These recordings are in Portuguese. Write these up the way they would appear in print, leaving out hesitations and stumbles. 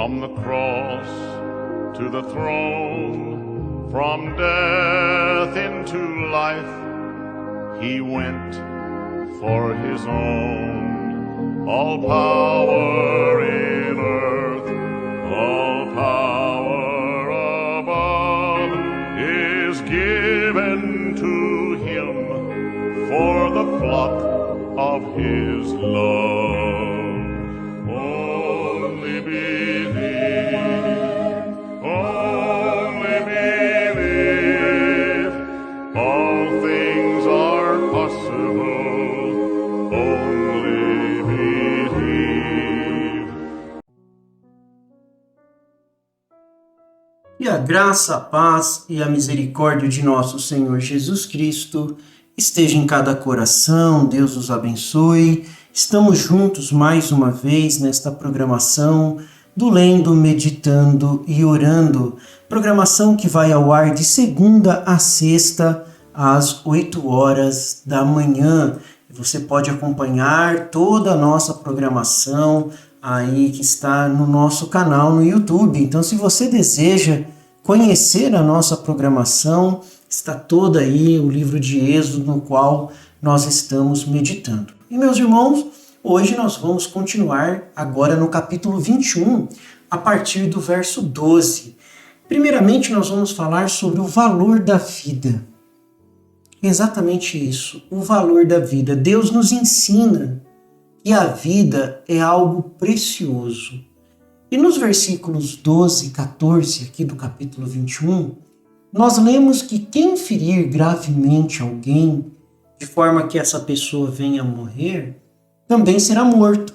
From the cross to the throne, from death into life, he went for his own. All power in earth, all power above is given to him for the flock of his love. Only believe, all things are possible, only believe. E a graça, a paz e a misericórdia de nosso Senhor Jesus Cristo esteja em cada coração. Deus os abençoe. Estamos juntos mais uma vez nesta programação do Lendo, Meditando e Orando. Programação que vai ao ar de segunda a sexta, às 8 horas da manhã. Você pode acompanhar toda a nossa programação aí que está no nosso canal no YouTube. Então, se você deseja conhecer a nossa programação, está toda aí o livro de Êxodo, no qual nós estamos meditando. E, meus irmãos, hoje nós vamos continuar agora no capítulo 21, a partir do verso 12. Primeiramente, nós vamos falar sobre o valor da vida. Exatamente isso, o valor da vida. Deus nos ensina que a vida é algo precioso. E nos versículos 12 e 14 aqui do capítulo 21, nós lemos que quem ferir gravemente alguém, de forma que essa pessoa venha a morrer, também será morto.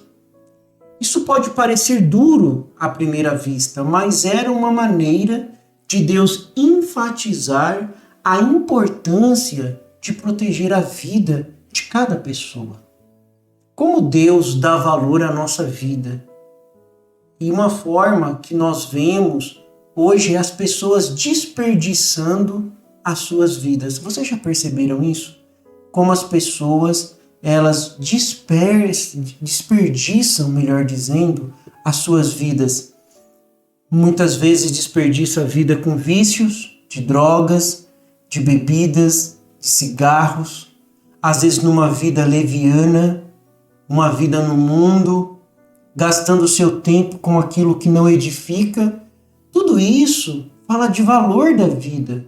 Isso pode parecer duro à primeira vista, mas era uma maneira de Deus enfatizar a importância de proteger a vida de cada pessoa. Como Deus dá valor à nossa vida. E uma forma que nós vemos hoje é as pessoas desperdiçando as suas vidas. Vocês já perceberam isso? Como as pessoas, elas desperdiçam, melhor dizendo, as suas vidas. Muitas vezes desperdiçam a vida com vícios, de drogas, de bebidas, de cigarros, às vezes numa vida leviana, uma vida no mundo, gastando o seu tempo com aquilo que não edifica. Tudo isso fala de valor da vida,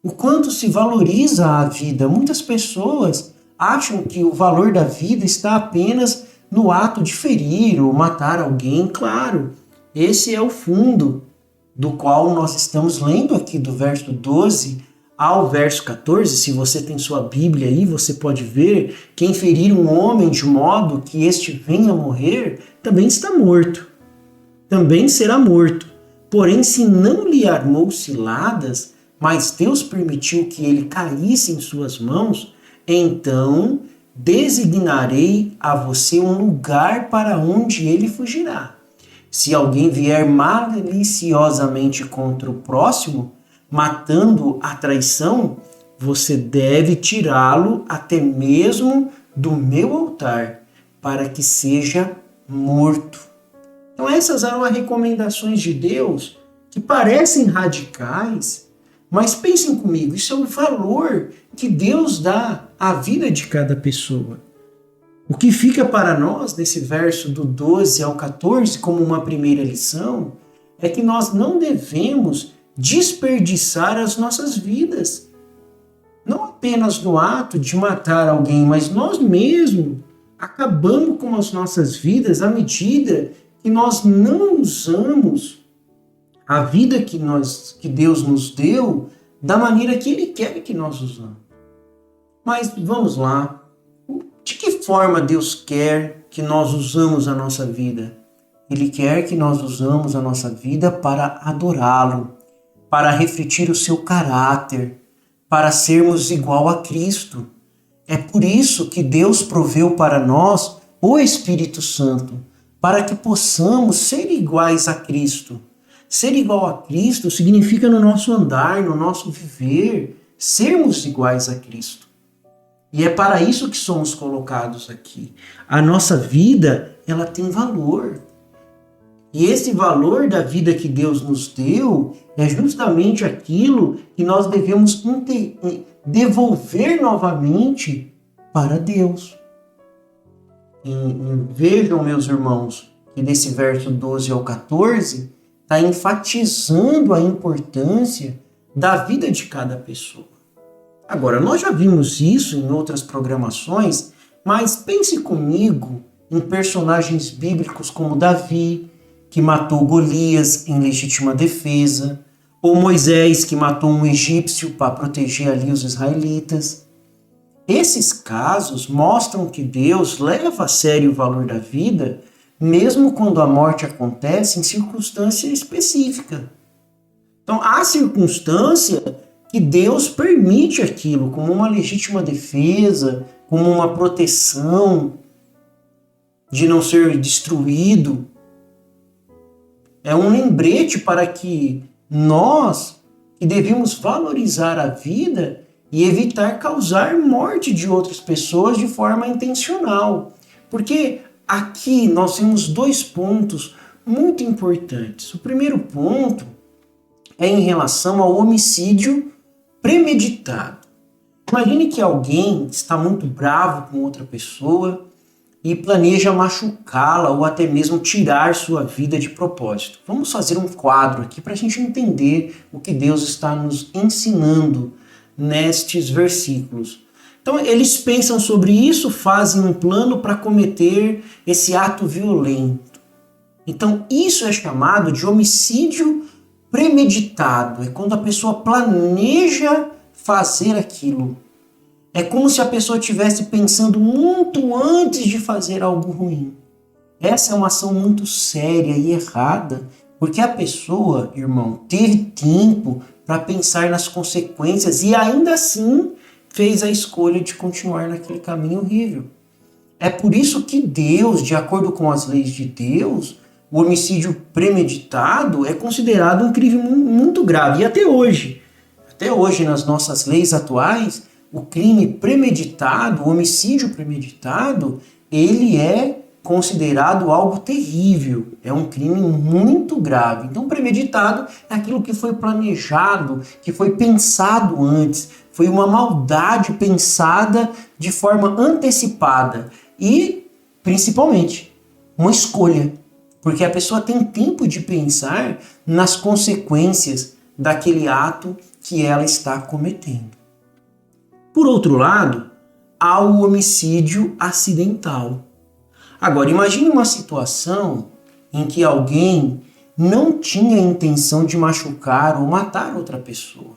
o quanto se valoriza a vida. Muitas pessoas acham que o valor da vida está apenas no ato de ferir ou matar alguém. Claro, esse é o fundo do qual nós estamos lendo aqui do verso 12 ao verso 14. Se você tem sua Bíblia aí, você pode ver: quem ferir um homem de modo que este venha a morrer, também está morto, também será morto. Porém, se não lhe armou ciladas, mas Deus permitiu que ele caísse em suas mãos, então designarei a você um lugar para onde ele fugirá. Se alguém vier maliciosamente contra o próximo, matando a traição, você deve tirá-lo até mesmo do meu altar, para que seja morto. Então essas eram as recomendações de Deus, que parecem radicais, mas pensem comigo, isso é o valor que Deus dá à vida de cada pessoa. O que fica para nós, nesse verso do 12 ao 14, como uma primeira lição, é que nós não devemos desperdiçar as nossas vidas. Não apenas no ato de matar alguém, mas nós mesmos acabamos com as nossas vidas à medida que nós não usamos a vida que Deus nos deu da maneira que Ele quer que nós usamos. Mas vamos lá. De que forma Deus quer que nós usamos a nossa vida? Ele quer que nós usamos a nossa vida para adorá-lo, para refletir o seu caráter, para sermos igual a Cristo. É por isso que Deus proveu para nós o Espírito Santo, para que possamos ser iguais a Cristo. Ser igual a Cristo significa no nosso andar, no nosso viver, sermos iguais a Cristo. E é para isso que somos colocados aqui. A nossa vida, ela tem valor. E esse valor da vida que Deus nos deu é justamente aquilo que nós devemos devolver novamente para Deus. Vejam, meus irmãos, que nesse verso 12 ao 14 está enfatizando a importância da vida de cada pessoa. Agora, nós já vimos isso em outras programações, mas pense comigo em personagens bíblicos como Davi, que matou Golias em legítima defesa, ou Moisés, que matou um egípcio para proteger ali os israelitas. Esses casos mostram que Deus leva a sério o valor da vida, mesmo quando a morte acontece em circunstância específica. Então, há circunstância que Deus permite aquilo, como uma legítima defesa, como uma proteção de não ser destruído. É um lembrete para que nós, que devemos valorizar a vida e evitar causar morte de outras pessoas de forma intencional. Porque aqui nós temos 2 pontos muito importantes. O primeiro ponto é em relação ao homicídio premeditado. Imagine que alguém está muito bravo com outra pessoa e planeja machucá-la ou até mesmo tirar sua vida de propósito. Vamos fazer um quadro aqui para a gente entender o que Deus está nos ensinando nestes versículos. Então, eles pensam sobre isso, fazem um plano para cometer esse ato violento. Então, isso é chamado de homicídio premeditado. É quando a pessoa planeja fazer aquilo. É como se a pessoa estivesse pensando muito antes de fazer algo ruim. Essa é uma ação muito séria e errada, porque a pessoa, irmão, teve tempo para pensar nas consequências e ainda assim fez a escolha de continuar naquele caminho horrível. É por isso que Deus, de acordo com as leis de Deus, o homicídio premeditado é considerado um crime muito grave. E até hoje, nas nossas leis atuais, o crime premeditado, o homicídio premeditado, ele é considerado algo terrível, é um crime muito grave. Então, premeditado é aquilo que foi planejado, que foi pensado antes, foi uma maldade pensada de forma antecipada e, principalmente, uma escolha, porque a pessoa tem tempo de pensar nas consequências daquele ato que ela está cometendo. Por outro lado, há o homicídio acidental. Agora, imagine uma situação em que alguém não tinha a intenção de machucar ou matar outra pessoa.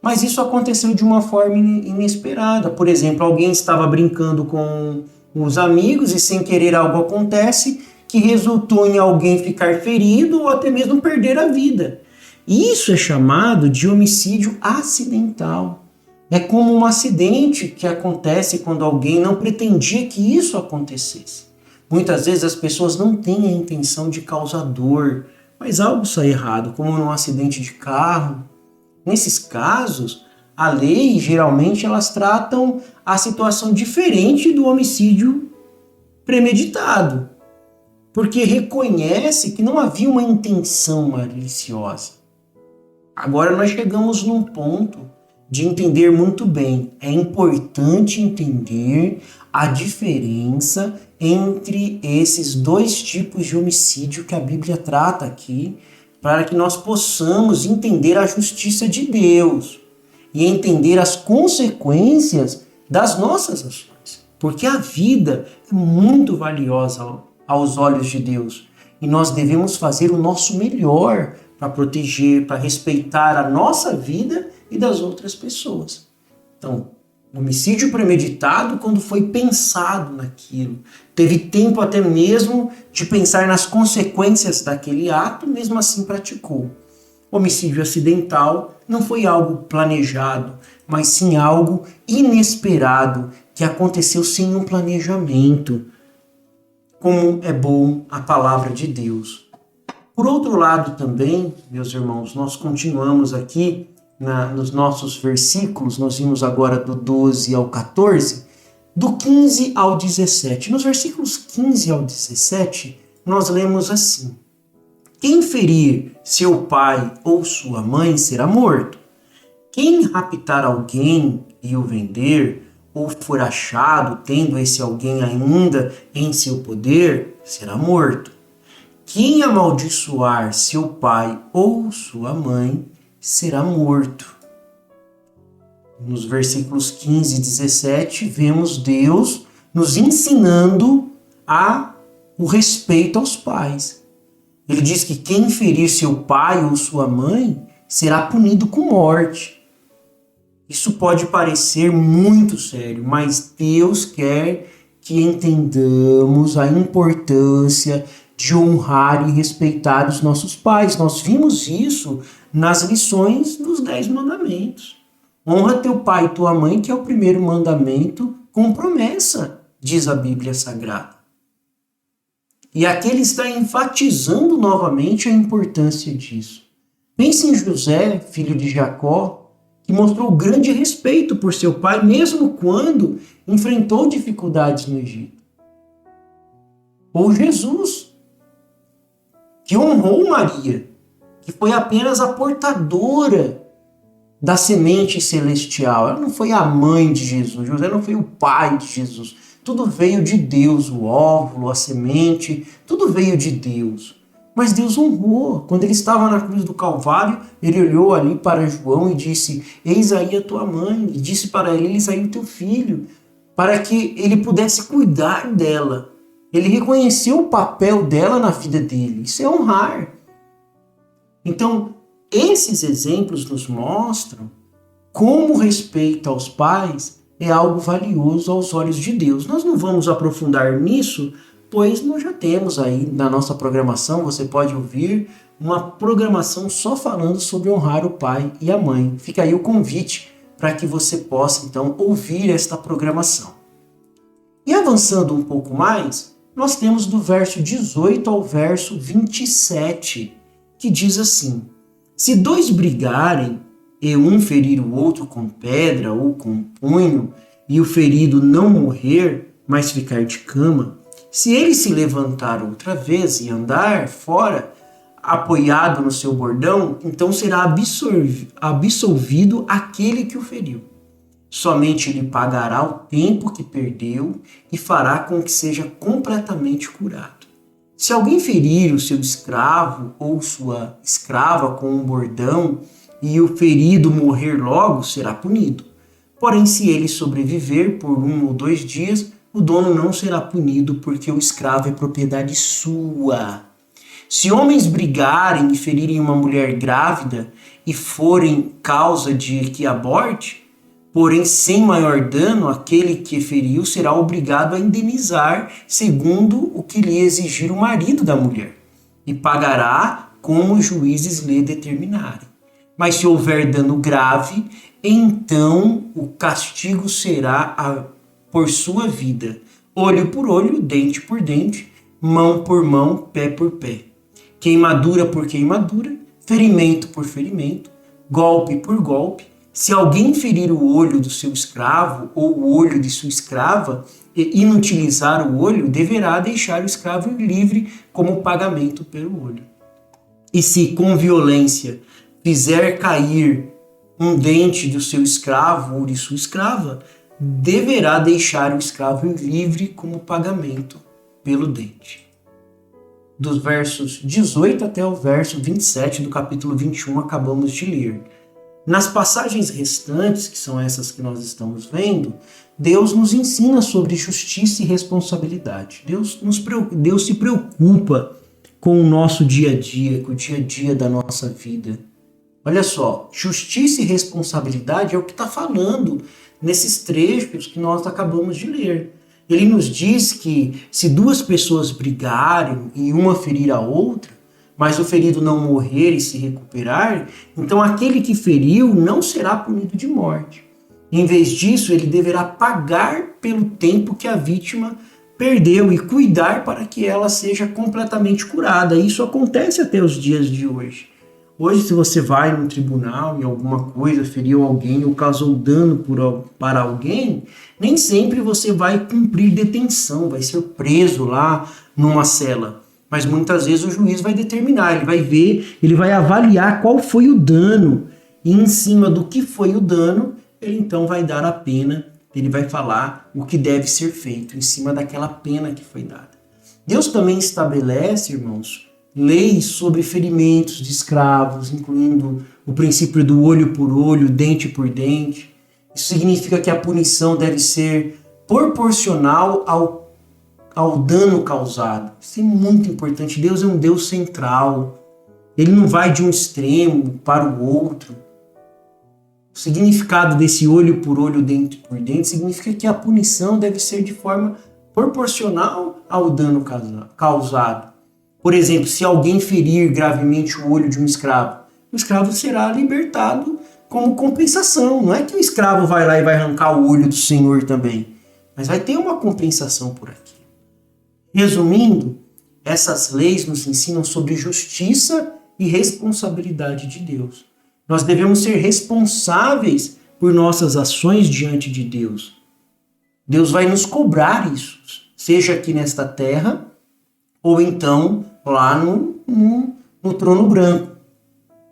Mas isso aconteceu de uma forma inesperada. Por exemplo, alguém estava brincando com os amigos e sem querer algo acontece que resultou em alguém ficar ferido ou até mesmo perder a vida. Isso é chamado de homicídio acidental. É como um acidente que acontece quando alguém não pretendia que isso acontecesse. Muitas vezes as pessoas não têm a intenção de causar dor, mas algo sai errado, como num acidente de carro. Nesses casos, a lei, geralmente, elas tratam a situação diferente do homicídio premeditado, porque reconhece que não havia uma intenção maliciosa. Agora nós chegamos num ponto de entender muito bem. É importante entender a diferença entre esses 2 tipos de homicídio que a Bíblia trata aqui, para que nós possamos entender a justiça de Deus e entender as consequências das nossas ações. Porque a vida é muito valiosa aos olhos de Deus e nós devemos fazer o nosso melhor para proteger, para respeitar a nossa vida e das outras pessoas. Então, homicídio premeditado quando foi pensado naquilo. Teve tempo até mesmo de pensar nas consequências daquele ato, mesmo assim praticou. Homicídio acidental não foi algo planejado, mas sim algo inesperado, que aconteceu sem um planejamento. Como é bom a palavra de Deus. Por outro lado também, meus irmãos, nós continuamos aqui nos nossos versículos, nós vimos agora do 12 ao 14, do 15 ao 17. Nos versículos 15 ao 17, nós lemos assim: Quem ferir seu pai ou sua mãe será morto. Quem raptar alguém e o vender, ou for achado tendo esse alguém ainda em seu poder, será morto. Quem amaldiçoar seu pai ou sua mãe será morto. Nos versículos 15 e 17, vemos Deus nos ensinando o respeito aos pais. Ele diz que quem ferir seu pai ou sua mãe será punido com morte. Isso pode parecer muito sério, mas Deus quer que entendamos a importância de honrar e respeitar os nossos pais. Nós vimos isso nas lições dos 10 mandamentos. Honra teu pai e tua mãe, que é o primeiro mandamento com promessa, diz a Bíblia Sagrada. E aqui ele está enfatizando novamente a importância disso. Pense em José, filho de Jacó, que mostrou grande respeito por seu pai, mesmo quando enfrentou dificuldades no Egito. Ou Jesus, que honrou Maria, que foi apenas a portadora da semente celestial. Ela não foi a mãe de Jesus, José não foi o pai de Jesus. Tudo veio de Deus, o óvulo, a semente, tudo veio de Deus. Mas Deus honrou. Quando ele estava na cruz do Calvário, ele olhou ali para João e disse: eis aí a tua mãe. E disse para ele: eis aí o teu filho. Para que ele pudesse cuidar dela. Ele reconheceu o papel dela na vida dele. Isso é honrar. Então, esses exemplos nos mostram como o respeito aos pais é algo valioso aos olhos de Deus. Nós não vamos aprofundar nisso, pois nós já temos aí na nossa programação, você pode ouvir uma programação só falando sobre honrar o pai e a mãe. Fica aí o convite para que você possa, então, ouvir esta programação. E avançando um pouco mais, nós temos do verso 18 ao verso 27, que diz assim: se dois brigarem e um ferir o outro com pedra ou com punho, e o ferido não morrer, mas ficar de cama, se ele se levantar outra vez e andar fora, apoiado no seu bordão, então será absolvido aquele que o feriu. Somente ele pagará o tempo que perdeu e fará com que seja completamente curado. Se alguém ferir o seu escravo ou sua escrava com um bordão e o ferido morrer logo, será punido. Porém, se ele sobreviver por 1 ou 2 dias, o dono não será punido, porque o escravo é propriedade sua. Se homens brigarem e ferirem uma mulher grávida e forem causa de que aborte, porém sem maior dano, aquele que feriu será obrigado a indenizar segundo o que lhe exigir o marido da mulher, e pagará como os juízes lhe determinarem. Mas se houver dano grave, então o castigo será por sua vida, olho por olho, dente por dente, mão por mão, pé por pé. Queimadura por queimadura, ferimento por ferimento, golpe por golpe. Se alguém ferir o olho do seu escravo ou o olho de sua escrava e inutilizar o olho, deverá deixar o escravo livre como pagamento pelo olho. E se com violência fizer cair um dente do seu escravo ou de sua escrava, deverá deixar o escravo livre como pagamento pelo dente. Dos versos 18 até o verso 27 do capítulo 21 acabamos de ler. Nas passagens restantes, que são essas que nós estamos vendo, Deus nos ensina sobre justiça e responsabilidade. Deus se preocupa com o nosso dia a dia, com o dia a dia da nossa vida. Olha só, justiça e responsabilidade é o que está falando nesses trechos que nós acabamos de ler. Ele nos diz que se 2 pessoas brigarem e uma ferir a outra, mas o ferido não morrer e se recuperar, então aquele que feriu não será punido de morte. Em vez disso, ele deverá pagar pelo tempo que a vítima perdeu e cuidar para que ela seja completamente curada. Isso acontece até os dias de hoje. Hoje, se você vai num tribunal e alguma coisa feriu alguém ou causou dano para alguém, nem sempre você vai cumprir detenção, vai ser preso lá numa cela. Mas muitas vezes o juiz vai determinar, ele vai ver, ele vai avaliar qual foi o dano. E em cima do que foi o dano, ele então vai dar a pena, ele vai falar o que deve ser feito em cima daquela pena que foi dada. Deus também estabelece, irmãos, leis sobre ferimentos de escravos, incluindo o princípio do olho por olho, dente por dente. Isso significa que a punição deve ser proporcional ao dano causado. Isso é muito importante. Deus é um Deus central. Ele não vai de um extremo para o outro. O significado desse olho por olho, dente por dente, significa que a punição deve ser de forma proporcional ao dano causado. Por exemplo, se alguém ferir gravemente o olho de um escravo, o escravo será libertado como compensação. Não é que o escravo vai lá e vai arrancar o olho do senhor também, mas vai ter uma compensação por aqui. Resumindo, essas leis nos ensinam sobre justiça e responsabilidade de Deus. Nós devemos ser responsáveis por nossas ações diante de Deus. Deus vai nos cobrar isso, seja aqui nesta terra ou então lá no trono branco.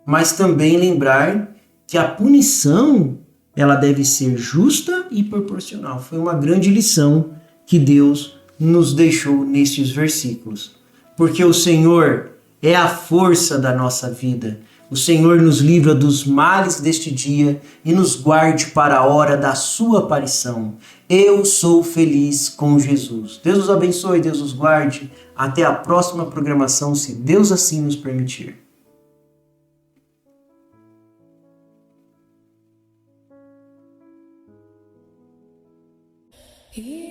Mas também lembrar que a punição ela deve ser justa e proporcional. Foi uma grande lição que Deus nos deixou nestes versículos. Porque o Senhor é a força da nossa vida. O Senhor nos livra dos males deste dia e nos guarde para a hora da sua aparição. Eu sou feliz com Jesus. Deus os abençoe, Deus os guarde. Até a próxima programação, se Deus assim nos permitir. Here